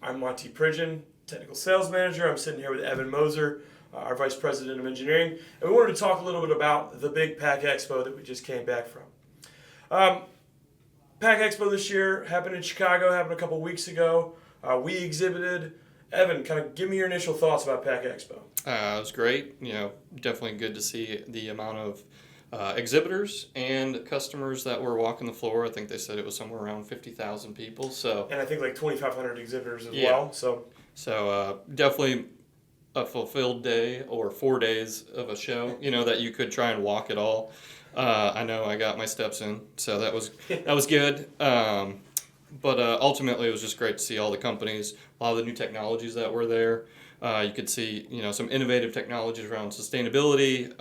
I'm Monty Pridgeon, Technical Sales Manager. I'm sitting here with Evan Moser, our Vice President of Engineering, and we wanted to talk a little bit about the big Pack Expo that we just came back from. Pack Expo this year happened in Chicago, happened a couple weeks ago. We exhibited. Evan, kind of give me your initial thoughts about Pack Expo. It was great. Definitely good to see the amount of exhibitors and customers that were walking the floor. I think they said it was somewhere around 50,000 people. And I think like 2,500 exhibitors as Yeah. well. So definitely a fulfilled day or 4 days of a show. That you could try and walk it all. I know I got my steps in, so that was good. But ultimately, it was just great to see all the companies, a lot of the new technologies that were there. You could see, some innovative technologies around sustainability,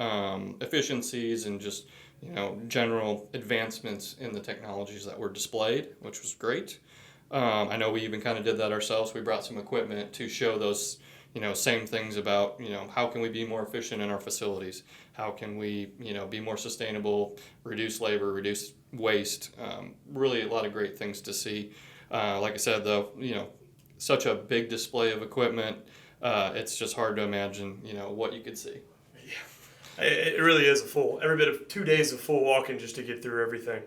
efficiencies, and just, general advancements in the technologies that were displayed, which was great. I know we even kind of did that ourselves. We brought some equipment to show those, same things about, how can we be more efficient in our facilities? How can we, be more sustainable, reduce labor, reduce waste? Really a lot of great things to see. Like I said, though, such a big display of equipment. It's just hard to imagine, what you could see. Yeah, it really is every bit of 2 days of full walking just to get through everything.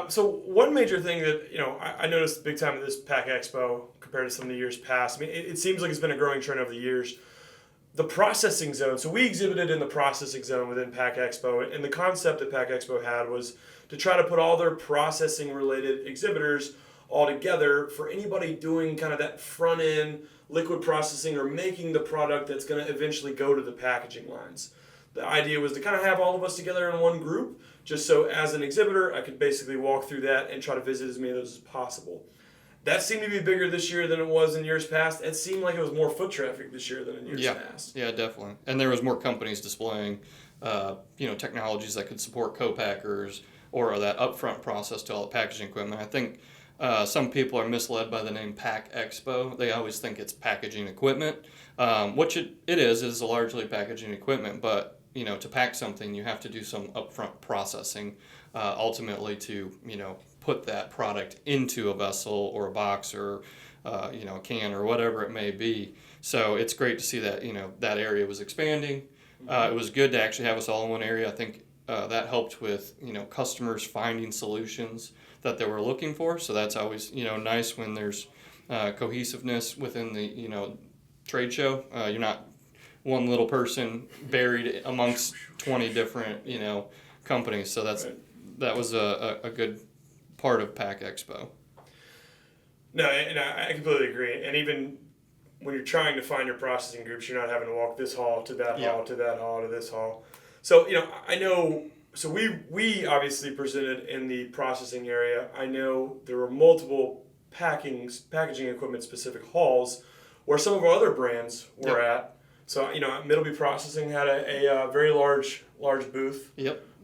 So one major thing that, I noticed big time at this Pack Expo compared to some of the years past, I mean, it seems like it's been a growing trend over the years. The processing zone, so we exhibited in the processing zone within Pack Expo, and the concept that Pack Expo had was to try to put all their processing related exhibitors all together for anybody doing kind of that front end liquid processing or making the product that's going to eventually go to the packaging lines. The idea was to kind of have all of us together in one group, just so as an exhibitor, I could basically walk through that and try to visit as many of those as possible. That seemed to be bigger this year than it was in years past. It seemed like it was more foot traffic this year than in years past. Yeah, definitely. And there was more companies displaying, technologies that could support co-packers or that upfront process to all the packaging equipment. I think some people are misled by the name Pack Expo. They always think it's packaging equipment, which it is largely packaging equipment. But, to pack something, you have to do some upfront processing, ultimately to, put that product into a vessel or a box or, a can or whatever it may be. So it's great to see that, that area was expanding. It was good to actually have us all in one area. I think that helped with, customers finding solutions that they were looking for. So that's always, nice when there's cohesiveness within the, trade show. You're not one little person buried amongst 20 different, companies. So that was a good part of Pack Expo. No, and I completely agree. And even when you're trying to find your processing groups, you're not having to walk this hall to that hall to that hall to this hall. So, I know, so we obviously presented in the processing area. I know there were multiple packaging equipment specific halls where some of our other brands were at. So, Middleby Processing had a very large booth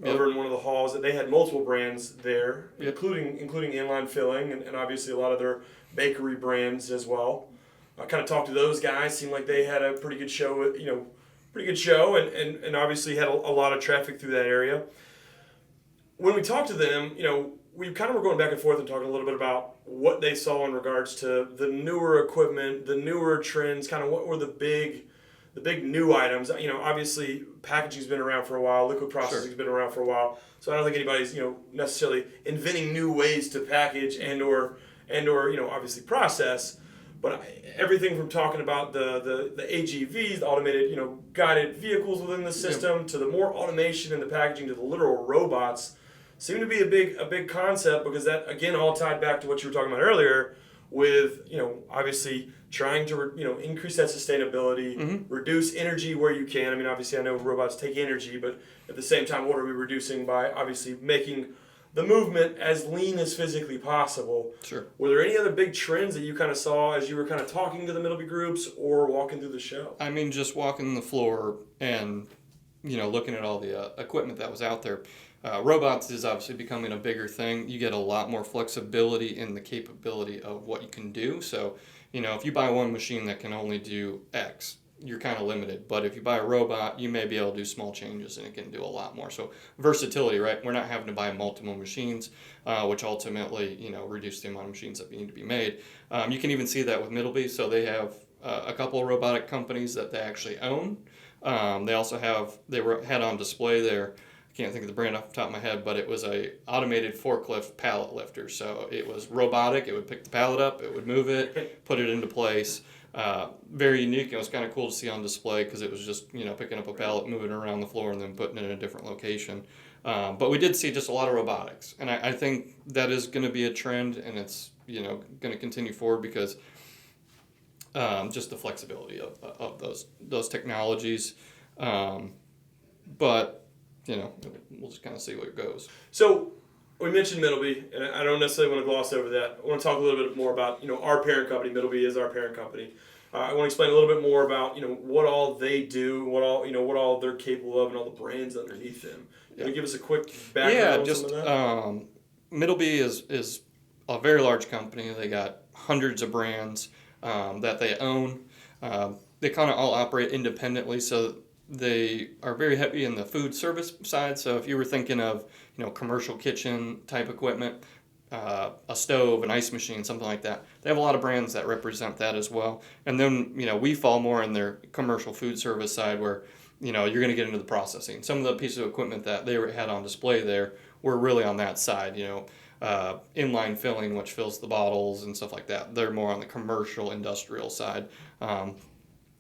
over in one of the halls that they had multiple brands there, including inline filling and obviously a lot of their bakery brands as well. I kind of talked to those guys. Seemed like they had a pretty good show, and obviously had a lot of traffic through that area. When we talked to them, we kind of were going back and forth and talking a little bit about what they saw in regards to the newer equipment, the newer trends, kind of what were the big new items. Obviously packaging's been around for a while, liquid processing's been around for a while. So I don't think anybody's, necessarily inventing new ways to package and or obviously process. But everything from talking about the AGVs, the automated, guided vehicles within the system, to the more automation in the packaging, to the literal robots, seem to be a big concept, because that again all tied back to what you were talking about earlier with, obviously trying to, increase that sustainability, reduce energy where you can. I mean, obviously I know robots take energy, but at the same time, what are we reducing by obviously making the movement as lean as physically possible? Sure. Were there any other big trends that you kind of saw as you were kind of talking to the Middleby groups or walking through the show? I mean, just walking the floor and, looking at all the equipment that was out there. Robots is obviously becoming a bigger thing. You get a lot more flexibility in the capability of what you can do. So, if you buy one machine that can only do X, you're kind of limited. But if you buy a robot, you may be able to do small changes and it can do a lot more. So versatility, right? We're not having to buy multiple machines, which ultimately, reduce the amount of machines that need to be made. You can even see that with Middleby. So they have a couple of robotic companies that they actually own. They also had on display there, I can't think of the brand off the top of my head, but it was a automated forklift pallet lifter. So it was robotic. It would pick the pallet up, it would move it, put it into place. Very unique. It was kind of cool to see on display because it was just picking up a pallet, moving it around the floor, and then putting it in a different location. But we did see just a lot of robotics, and I think that is going to be a trend, and it's going to continue forward because just the flexibility of those technologies. But we'll just kind of see where it goes. So we mentioned Middleby, and I don't necessarily want to gloss over that. I want to talk a little bit more about our parent company. Middleby is our parent company. I want to explain a little bit more about what all they do, what all they're capable of, and all the brands underneath them. Can you give us a quick background on some of that? Middleby is a very large company. They got hundreds of brands that they own. They kind of all operate independently, so they are very heavy in the food service side. So if you were thinking of commercial kitchen type equipment, a stove, an ice machine, something like that, they have a lot of brands that represent that as well. And then we fall more in their commercial food service side where you're going to get into the processing. Some of the pieces of equipment that they had on display there were really on that side. Inline filling, which fills the bottles and stuff like that. They're more on the commercial industrial side.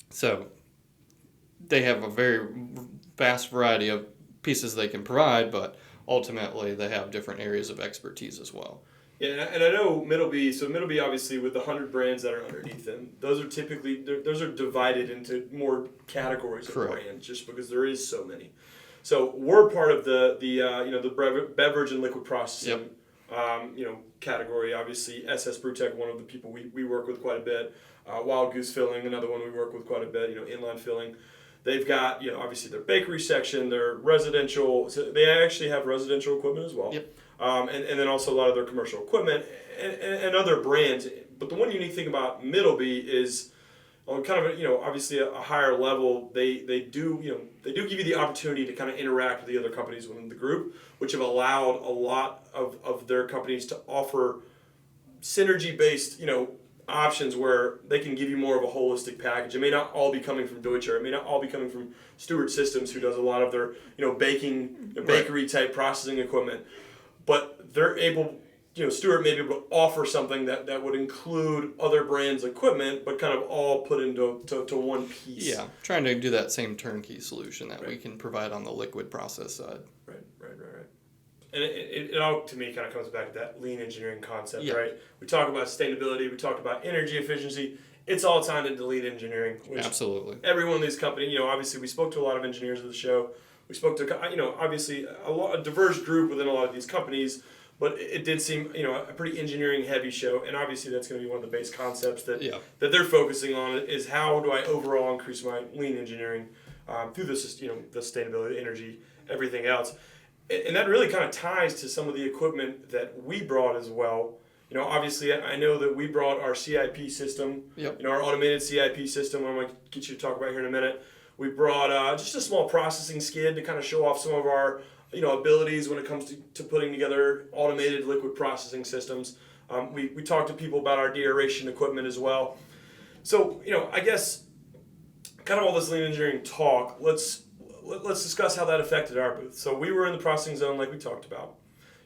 So they have a very vast variety of pieces they can provide, but ultimately they have different areas of expertise as well. Yeah, and I know Middleby. So Middleby, obviously, with the 100 brands that are underneath them, those are divided into more categories of brands, just because there is so many. So we're part of the beverage and liquid processing. Category. Obviously, SS Brewtech, one of the people we work with quite a bit. Wild Goose Filling, another one we work with quite a bit. Inline filling. They've got obviously their bakery section, their residential. So they actually have residential equipment as well. Yep. And then also a lot of their commercial equipment and other brands. But the one unique thing about Middleby is on kind of obviously a higher level. They do give you the opportunity to kind of interact with the other companies within the group, which have allowed a lot of their companies to offer synergy-based options where they can give you more of a holistic package. It may not all be coming from Deutsche, or it may not all be coming from Stewart Systems, who does a lot of their bakery type processing equipment, but they're able. Stewart may be able to offer something that would include other brands' equipment, but kind of all put into one piece. Yeah, trying to do that same turnkey solution that we can provide on the liquid process side. Right. And it all, to me, kind of comes back to that lean engineering concept, right? We talk about sustainability, we talk about energy efficiency. It's all tied into lean engineering. Absolutely. Every one of these companies, obviously we spoke to a lot of engineers at the show. We spoke to, obviously a diverse group within a lot of these companies. But it did seem, a pretty engineering-heavy show, and obviously that's going to be one of the base concepts that they're focusing on is how do I overall increase my lean engineering through the sustainability, energy, everything else, and that really kind of ties to some of the equipment that we brought as well. Obviously I know that we brought our CIP system, our automated CIP system. I'm going to get you to talk about here in a minute. We brought just a small processing skid to kind of show off some of our abilities when it comes to putting together automated liquid processing systems. We talked to people about our Deaeration equipment as well. So, I guess kind of all this lean engineering talk, let's discuss how that affected our booth. So we were in the processing zone like we talked about.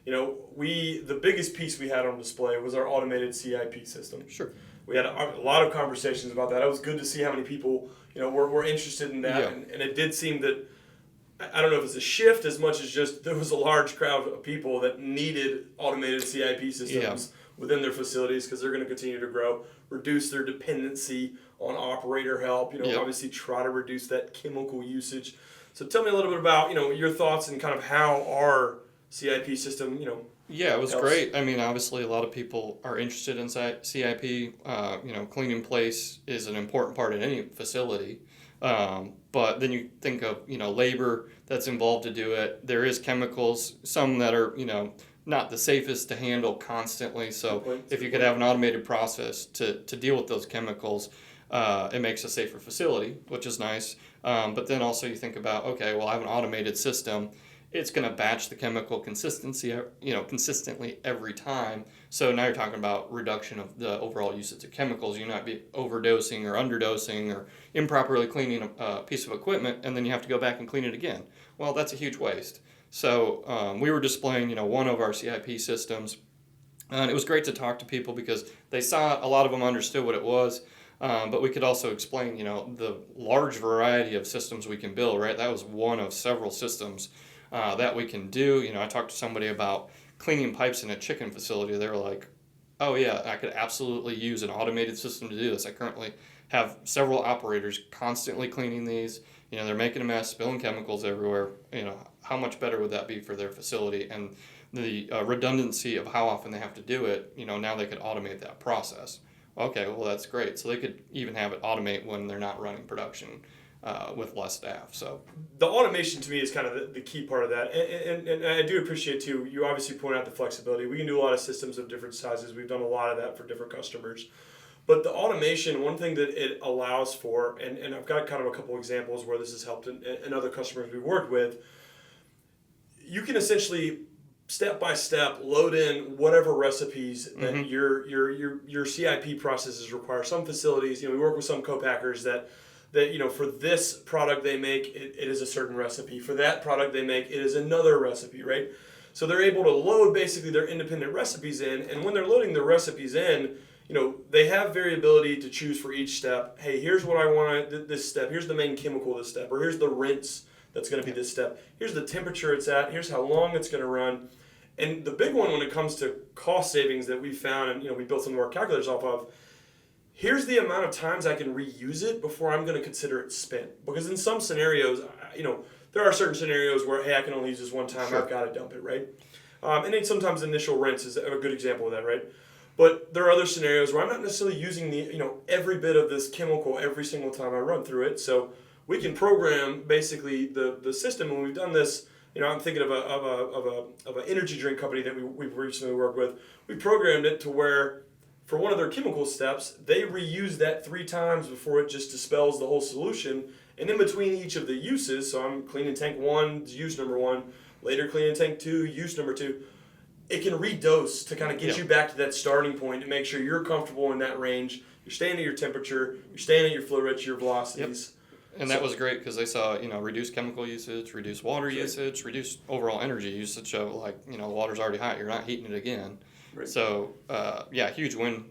The biggest piece we had on display was our automated CIP system. Sure. We had a lot of conversations about that. It was good to see how many people, were interested in that. And it did seem that, I don't know if it's a shift as much as just there was a large crowd of people that needed automated CIP systems within their facilities because they're going to continue to grow, reduce their dependency on operator help, obviously try to reduce that chemical usage. So tell me a little bit about, your thoughts and kind of how our CIP system, Yeah, it was helps. great. I mean, obviously a lot of people are interested in CIP. Clean in place is an important part in any facility. But then you think of, labor that's involved to do it. There is chemicals, some that are, not the safest to handle constantly. So if you could have an automated process to deal with those chemicals, It makes a safer facility, which is nice. But then also you think about, okay, well, I have an automated system. It's going to batch the chemical consistently every time. So now you're talking about reduction of the overall usage of chemicals. You not be overdosing or underdosing or improperly cleaning a piece of equipment, and then you have to go back and clean it again. Well, that's a huge waste. So we were displaying, one of our CIP systems, and it was great to talk to people because they saw a lot of them understood what it was. But we could also explain, the large variety of systems we can build, right? That was one of several systems that we can do. I talked to somebody about cleaning pipes in a chicken facility. They were like, oh yeah, I could absolutely use an automated system to do this. I currently have several operators constantly cleaning these. They're making a mess, spilling chemicals everywhere. How much better would that be for their facility? And the redundancy of how often they have to do it, now they could automate that process. Okay, well, that's great. So they could even have it automate when they're not running production with less staff. So the automation to me is kind of the key part of that. And I do appreciate, too, you obviously point out the flexibility. We can do a lot of systems of different sizes. We've done a lot of that for different customers. But the automation, one thing that it allows for, and I've got kind of a couple examples where this has helped in other customers we've worked with, you can essentially step by step load in whatever recipes that your CIP processes require. Some facilities, we work with some co-packers that for this product they make, it is a certain recipe. For that product they make, it is another recipe, right? So they're able to load basically their independent recipes in, and when they're loading their recipes in, they have variability to choose for each step. Hey, here's what I want this step. Here's the main chemical this step, or here's the rinse that's going to be this step. Here's the temperature it's at. Here's how long it's going to run. And the big one when it comes to cost savings that we found, and we built some of our calculators off of, here's the amount of times I can reuse it before I'm going to consider it spent. Because in some scenarios, there are certain scenarios where, hey, I can only use this one time. Sure. I've got to dump it, right? And then sometimes initial rinse is a good example of that, right? But there are other scenarios where I'm not necessarily using every bit of this chemical every single time I run through it. So we can program basically the system, and we've done this. I'm thinking of an energy drink company that we've recently worked with. We programmed it to where, for one of their chemical steps, they reuse that 3 times before it just dispels the whole solution. And in between each of the uses, so I'm cleaning tank 1, use number 1, later cleaning tank 2, use number 2. It can redose to kind of get you back to that starting point to make sure you're comfortable in that range. You're staying at your temperature. You're staying at your flow rates, your velocities. Yep. And that was great because they saw, reduced chemical usage, reduced water usage, reduced overall energy usage. So, the water's already hot. You're not heating it again. Right. So, huge win,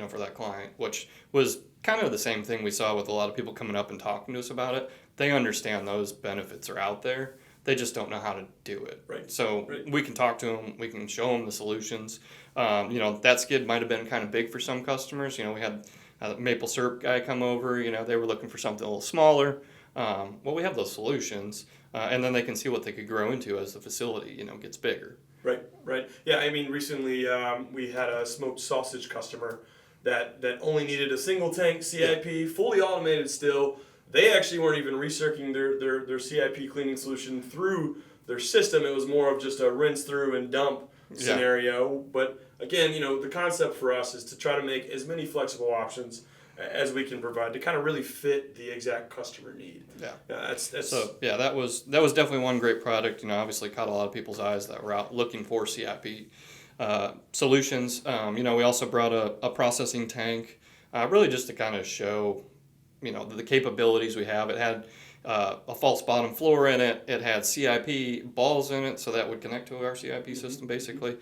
for that client, which was kind of the same thing we saw with a lot of people coming up and talking to us about it. They understand those benefits are out there. They just don't know how to do it. Right. So we can talk to them. We can show them the solutions. That skid might have been kind of big for some customers. We had a maple syrup guy come over. They were looking for something a little smaller. We have those solutions, and then they can see what they could grow into as the facility, gets bigger. Right. Yeah, Recently we had a smoked sausage customer that only needed a single tank CIP, fully automated still. They actually weren't even recirculating their CIP cleaning solution through their system. It was more of just a rinse through and dump scenario. But again, the concept for us is to try to make as many flexible options as we can provide to kind of really fit the exact customer need. That was definitely one great product. Obviously caught a lot of people's eyes that were out looking for CIP solutions. We also brought a processing tank, really just to kind of show the capabilities we have. It had a false bottom floor in it. It had CIP balls in it, so that would connect to our CIP system basically.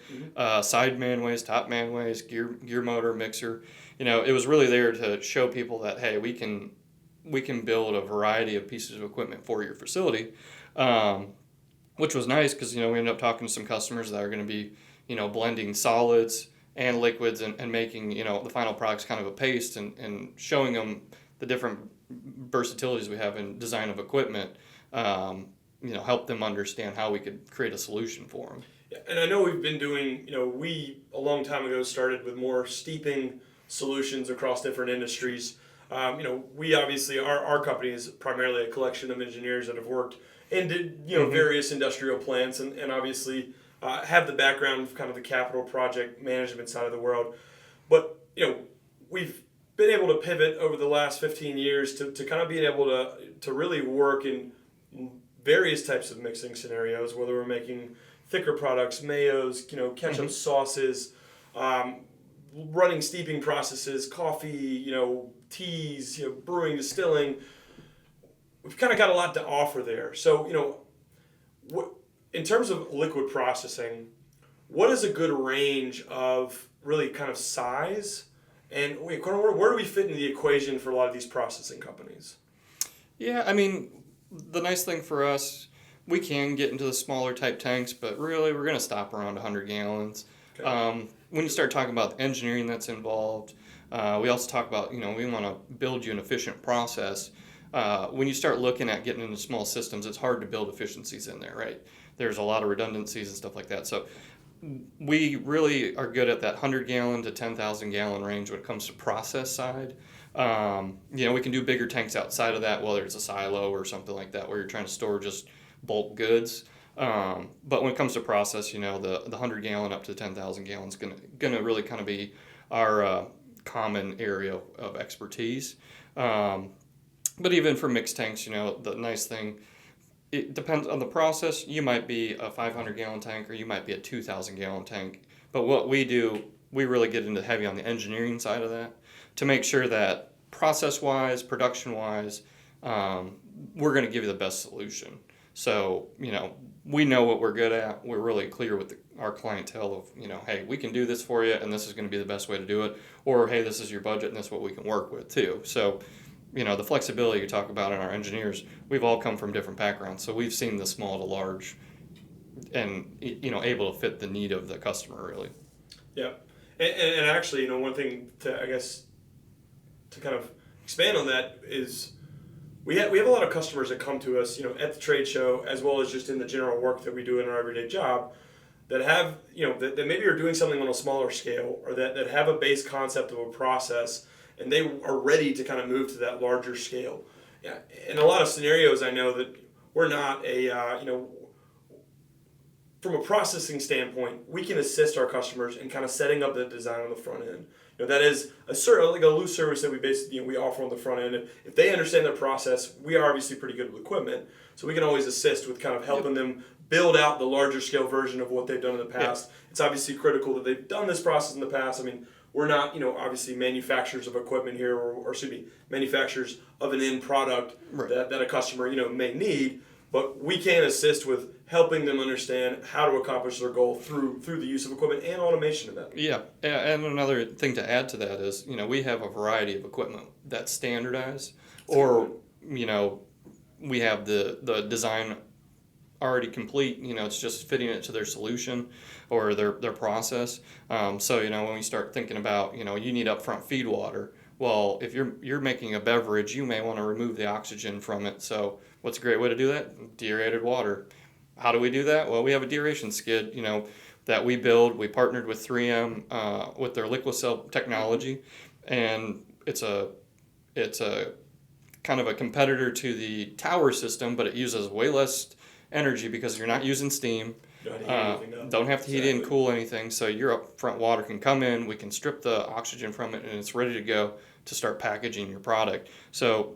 Side manways, top manways, gear motor, mixer. It was really there to show people that, hey, we can build a variety of pieces of equipment for your facility, which was nice because we ended up talking to some customers that are going to be blending solids and liquids and making the final product's kind of a paste and showing them the different versatilities we have in design of equipment, help them understand how we could create a solution for them. Yeah, and I know we've been doing, we a long time ago started with more steeping solutions across different industries. We obviously, our company is primarily a collection of engineers that have worked in various industrial plants and obviously have the background of kind of the capital project management side of the world. But, we've been able to pivot over the last 15 years to kind of being able to really work in various types of mixing scenarios, whether we're making thicker products, mayos, ketchup, sauces, running steeping processes, coffee, teas, brewing, distilling. We've kind of got a lot to offer there. So, in terms of liquid processing, what is a good range of really kind of size? And where do we fit in the equation for a lot of these processing companies? Yeah, I mean, the nice thing for us, we can get into the smaller type tanks, but really we're going to stop around 100 gallons. Okay. When you start talking about the engineering that's involved, we also talk about, we want to build you an efficient process. When you start looking at getting into small systems, it's hard to build efficiencies in there, right? There's a lot of redundancies and stuff like that. So we really are good at that 100 gallon to 10,000 gallon range when it comes to process side. We can do bigger tanks outside of that, whether it's a silo or something like that, where you're trying to store just bulk goods. But when it comes to process, the 100 gallon up to 10,000 gallons gonna really kind of be our common area of expertise. But even for mixed tanks, the nice thing, it depends on the process. You might be a 500 gallon tank or you might be a 2,000 gallon tank. But what we do, we really get into heavy on the engineering side of that to make sure that process-wise, production-wise, we're going to give you the best solution. So, we know what we're good at. We're really clear with our clientele of, hey, we can do this for you and this is going to be the best way to do it. Or, hey, this is your budget and this is what we can work with too. So, the flexibility you talk about in our engineers, we've all come from different backgrounds. So we've seen the small to large and, able to fit the need of the customer really. Yeah. And actually, one thing to kind of expand on that is we have a lot of customers that come to us, at the trade show as well as just in the general work that we do in our everyday job that have, that maybe are doing something on a smaller scale or that have a base concept of a process and they are ready to kind of move to that larger scale. Yeah. In a lot of scenarios, I know that we're not from a processing standpoint, we can assist our customers in kind of setting up the design on the front end. That is like a loose service that we basically we offer on the front end. If they understand their process, we are obviously pretty good with equipment, so we can always assist with kind of helping them build out the larger scale version of what they've done in the past. It's obviously critical that they've done this process in the past. I mean, we're not, obviously manufacturers of equipment here, or manufacturers of an end product that a customer, may need. But we can assist with helping them understand how to accomplish their goal through the use of equipment and automation of that. Yeah, and another thing to add to that is, we have a variety of equipment that's standardized, or, we have the design already complete, it's just fitting it to their solution or their process. So, when we start thinking about, you need upfront feed water, well, if you're making a beverage, you may want to remove the oxygen from it. So what's a great way to do that? Deaerated water. How do we do that? Well, we have a deaeration skid, that we build. We partnered with 3M with their Liqui-Cel technology, and it's a kind of a competitor to the tower system, but it uses way less energy because you're not using steam. Don't have to heat it and cool anything. So your upfront water can come in, we can strip the oxygen from it, and it's ready to go to start packaging your product. So,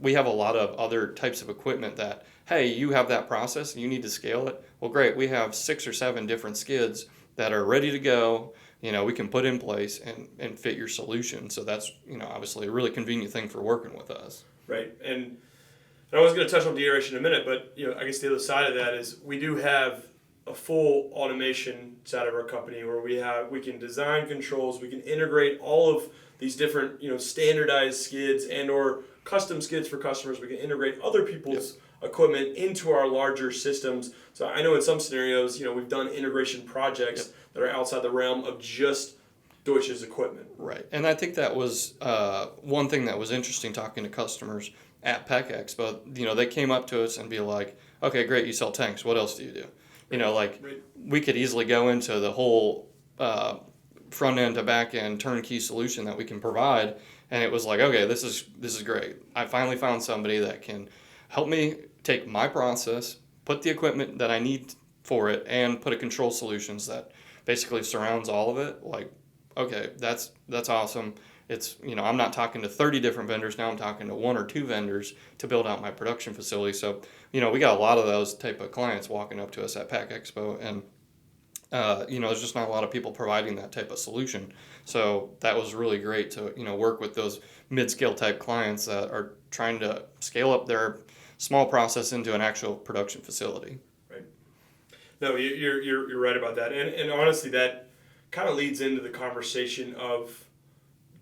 we have a lot of other types of equipment that, hey, you have that process and you need to scale it. Well, great. We have 6 or 7 different skids that are ready to go. We can put in place and fit your solution. So that's, obviously a really convenient thing for working with us. Right. And I was going to touch on deaeration in a minute, but, I guess the other side of that is we do have a full automation side of our company where we can design controls, we can integrate all of these different, standardized skids and or custom skids for customers. We can integrate other people's equipment into our larger systems. So I know in some scenarios, we've done integration projects that are outside the realm of just Deutsche's equipment. Right. And I think that was one thing that was interesting talking to customers at Pack Expo. They came up to us and be like, okay, great, you sell tanks. What else do you do? We could easily go into the whole front end to back end turnkey solution that we can provide, and it was like, okay, this is great. I finally found somebody that can help me take my process, put the equipment that I need for it, and put a control solutions that basically surrounds all of it. Like, okay, that's awesome. It's, I'm not talking to 30 different vendors. Now I'm talking to 1 or 2 vendors to build out my production facility. So, we got a lot of those type of clients walking up to us at Pack Expo, and there's just not a lot of people providing that type of solution. So that was really great to, work with those mid-scale type clients that are trying to scale up their small process into an actual production facility. Right. No, you're right about that. And honestly, that kind of leads into the conversation of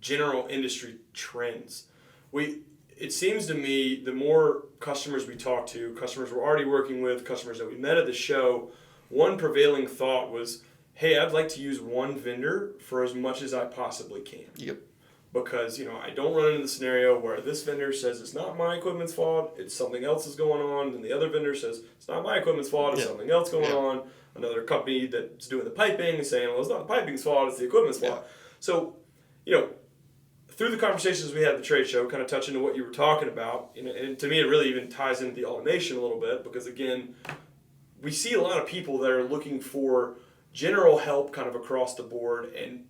general industry trends. It seems to me the more customers we talk to, customers we're already working with, customers that we met at the show, one prevailing thought was, hey, I'd like to use one vendor for as much as I possibly can. Yep. Because, I don't run into the scenario where this vendor says it's not my equipment's fault, it's something else is going on, and the other vendor says it's not my equipment's fault, it's something else going on. Another company that's doing the piping is saying, well, it's not the piping's fault, it's the equipment's fault. So, through the conversations we had at the trade show, kind of touching to what you were talking about, and to me it really even ties into the automation a little bit, because again, we see a lot of people that are looking for general help kind of across the board, and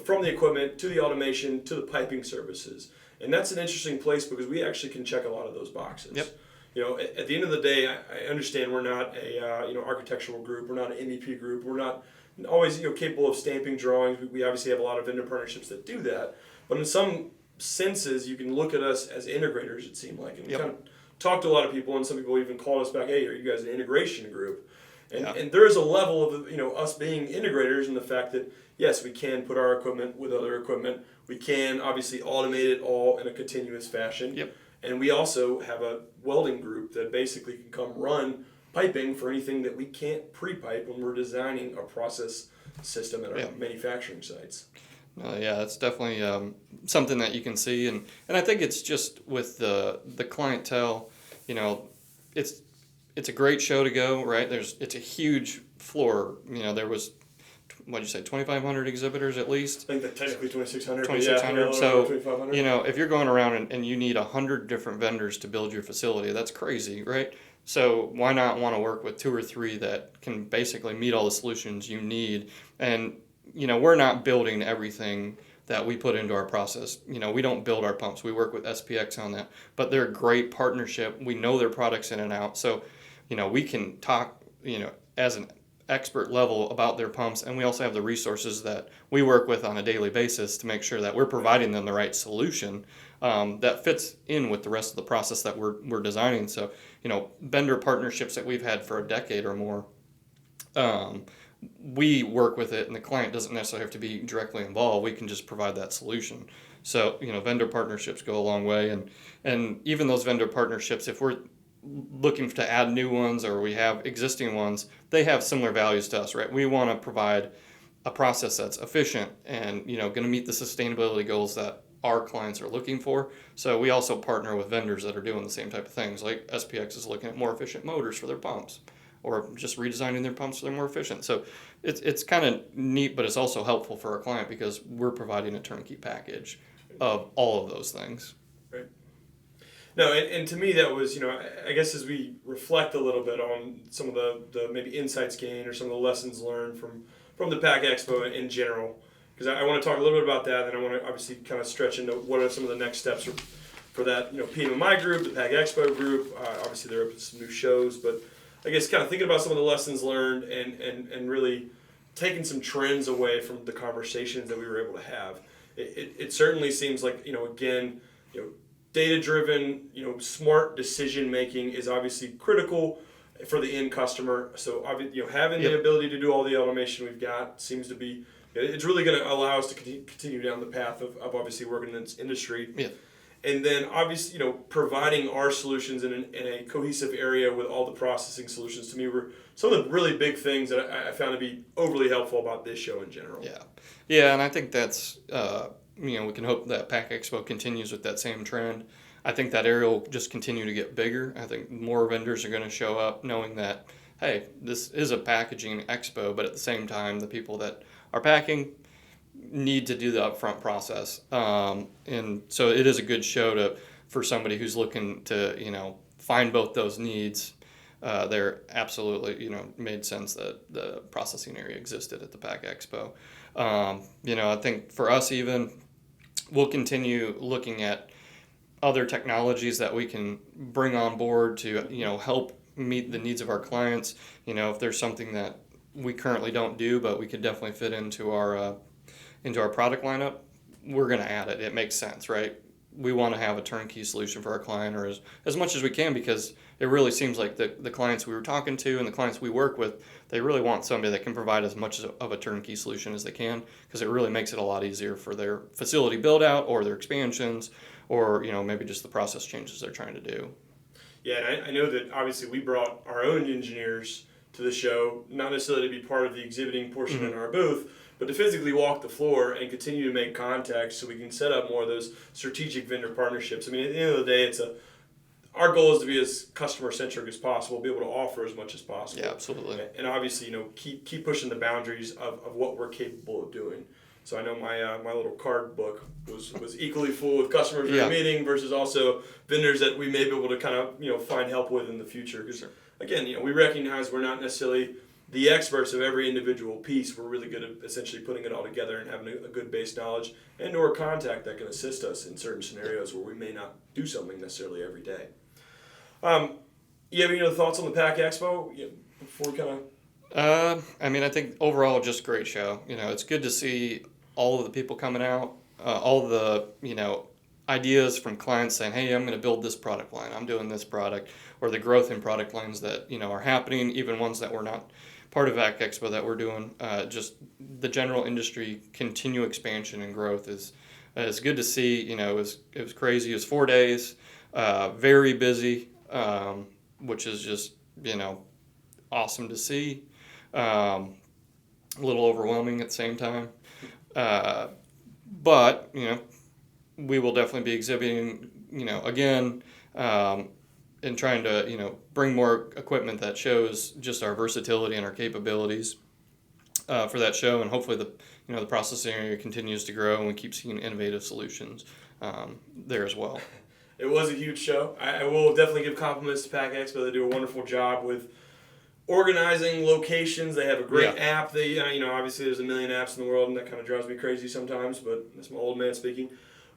from the equipment to the automation to the piping services. And that's an interesting place because we actually can check a lot of those boxes. Yep. At the end of the day, I understand we're not a architectural group, we're not an MEP group, we're not always capable of stamping drawings. We obviously have a lot of vendor partnerships that do that, but in some senses, you can look at us as integrators. It seemed like, and we kind of talked to a lot of people, and some people even called us back, hey, are you guys an integration group? And there is a level of us being integrators in the fact that yes, we can put our equipment with other equipment. We can obviously automate it all in a continuous fashion. Yep. And we also have a welding group that basically can come run piping for anything that we can't pre-pipe when we're designing a process system at our manufacturing sites. It's definitely something that you can see, and I think it's just with the clientele, it's a great show to go, right? It's a huge floor. There was, what'd you say, 2,500 exhibitors at least? I think that technically 2,600. 2,600. So, 2,500. If you're going around and you need 100 different vendors to build your facility, that's crazy, right? So why not want to work with 2 or 3 that can basically meet all the solutions you need? And, we're not building everything that we put into our process. We don't build our pumps. We work with SPX on that. But they're a great partnership. We know their products in and out. So, we can talk, as an expert level about their pumps, and we also have the resources that we work with on a daily basis to make sure that we're providing them the right solution that fits in with the rest of the process that we're designing. So, vendor partnerships that we've had for a decade or more, we work with it, and the client doesn't necessarily have to be directly involved. We can just provide that solution. So, vendor partnerships go a long way, and even those vendor partnerships, if we're looking to add new ones or we have existing ones, they have similar values to us, right? We want to provide a process that's efficient and going to meet the sustainability goals that our clients are looking for. So we also partner with vendors that are doing the same type of things, like SPX is looking at more efficient motors for their pumps, or just redesigning their pumps so they're more efficient. So it's kind of neat, but it's also helpful for our client because we're providing a turnkey package of all of those things. Right. No, and to me that was, I guess as we reflect a little bit on some of the maybe insights gained or some of the lessons learned from the Pack Expo in general, because I want to talk a little bit about that, and I want to obviously kind of stretch into what are some of the next steps for that, PMMI group, the Pack Expo group. Obviously there are some new shows, but I guess kind of thinking about some of the lessons learned and really taking some trends away from the conversations that we were able to have. It certainly seems like, again, data-driven, smart decision-making is obviously critical for the end customer. So, having the ability to do all the automation we've got seems to be, it's really going to allow us to continue down the path of obviously working in this industry. Yeah. And then, obviously, providing our solutions in a cohesive area with all the processing solutions, to me, were some of the really big things that I found to be overly helpful about this show in general. Yeah, and I think that's... we can hope that Pack Expo continues with that same trend. I think that area will just continue to get bigger. I think more vendors are going to show up knowing that, hey, this is a packaging expo, but at the same time, the people that are packing need to do the upfront process. And so it is a good show for somebody who's looking to, find both those needs. They're absolutely, made sense that the processing area existed at the Pack Expo. I think for us even, we'll continue looking at other technologies that we can bring on board to, help meet the needs of our clients. If there's something that we currently don't do, but we could definitely fit into our product lineup, we're going to add it. It makes sense, right? We want to have a turnkey solution for our client, or as much as we can, because it really seems like the clients we were talking to and the clients we work with, they really want somebody that can provide as much of a turnkey solution as they can, because it really makes it a lot easier for their facility build out or their expansions, or maybe just the process changes they're trying to do. Yeah, and I know that obviously we brought our own engineers to the show, not necessarily to be part of the exhibiting portion in our booth, but to physically walk the floor and continue to make contacts so we can set up more of those strategic vendor partnerships. I mean, at the end of the day, our goal is to be as customer centric as possible, be able to offer as much as possible. Yeah, absolutely. And obviously, keep pushing the boundaries of what we're capable of doing. So I know my little card book was equally full with customers in the meeting versus also vendors that we may be able to kind of find help with in the future. Because again, we recognize we're not necessarily the experts of every individual piece. We're really good at essentially putting it all together and having a good base knowledge and or contact that can assist us in certain scenarios where we may not do something necessarily every day. You have any other thoughts on the Pack Expo before we kind of? I think overall just great show. It's good to see all of the people coming out, all the ideas from clients saying, hey, I'm going to build this product line, I'm doing this product, or the growth in product lines that are happening, even ones that were not part of Pack Expo that we're doing. Just the general industry continue expansion and growth is good to see. It was crazy. It was 4 days, very busy, which is just awesome to see. A little overwhelming at the same time, but we will definitely be exhibiting again, and trying to bring more equipment that shows just our versatility and our capabilities for that show, and hopefully the processing area continues to grow and we keep seeing innovative solutions there as well. It was a huge show. I will definitely give compliments to Pack Expo. They do a wonderful job with organizing locations. They have a great app. They, obviously there's a million apps in the world, and that kind of drives me crazy sometimes, but that's my old man speaking.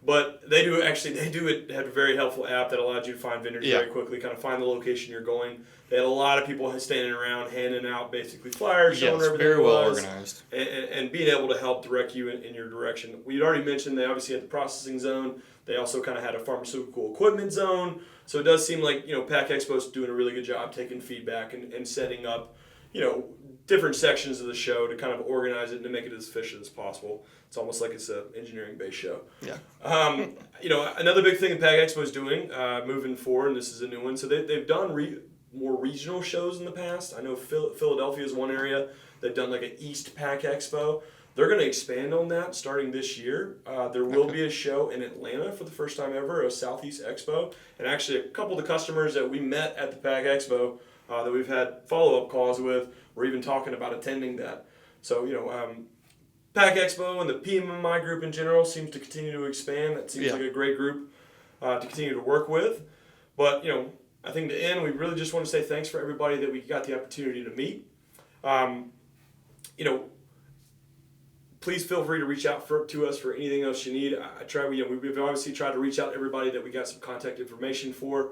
But they do have a very helpful app that allowed you to find vendors very quickly, kind of find the location you're going. They had a lot of people standing around, handing out basically flyers, showing everything very well organized. And being able to help direct you in your direction. We already mentioned they obviously had the processing zone. They also kind of had a pharmaceutical equipment zone. So it does seem like, Pack Expo is doing a really good job taking feedback and setting up, different sections of the show to kind of organize it and to make it as efficient as possible. It's almost like it's an engineering-based show. Yeah. Another big thing that Pack Expo is doing moving forward, and this is a new one, so they've done more regional shows in the past. I know Philadelphia is one area. They've done like an East Pack Expo. They're going to expand on that starting this year. There will be a show in Atlanta for the first time ever, a Southeast Expo. And actually a couple of the customers that we met at the Pack Expo that we've had follow-up calls with were even talking about attending that. So, Pack Expo and the PMMI group in general seems to continue to expand. That seems like a great group to continue to work with. But, I think to end, we really just want to say thanks for everybody that we got the opportunity to meet. Please feel free to reach out to us for anything else you need. We've obviously tried to reach out to everybody that we got some contact information for.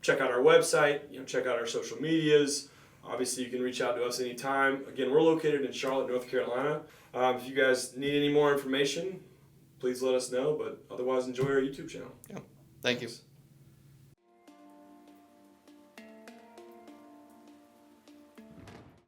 Check out our website, check out our social medias. Obviously, you can reach out to us anytime. Again, we're located in Charlotte, North Carolina. If you guys need any more information, please let us know. But otherwise, enjoy our YouTube channel. Yeah. Thank you.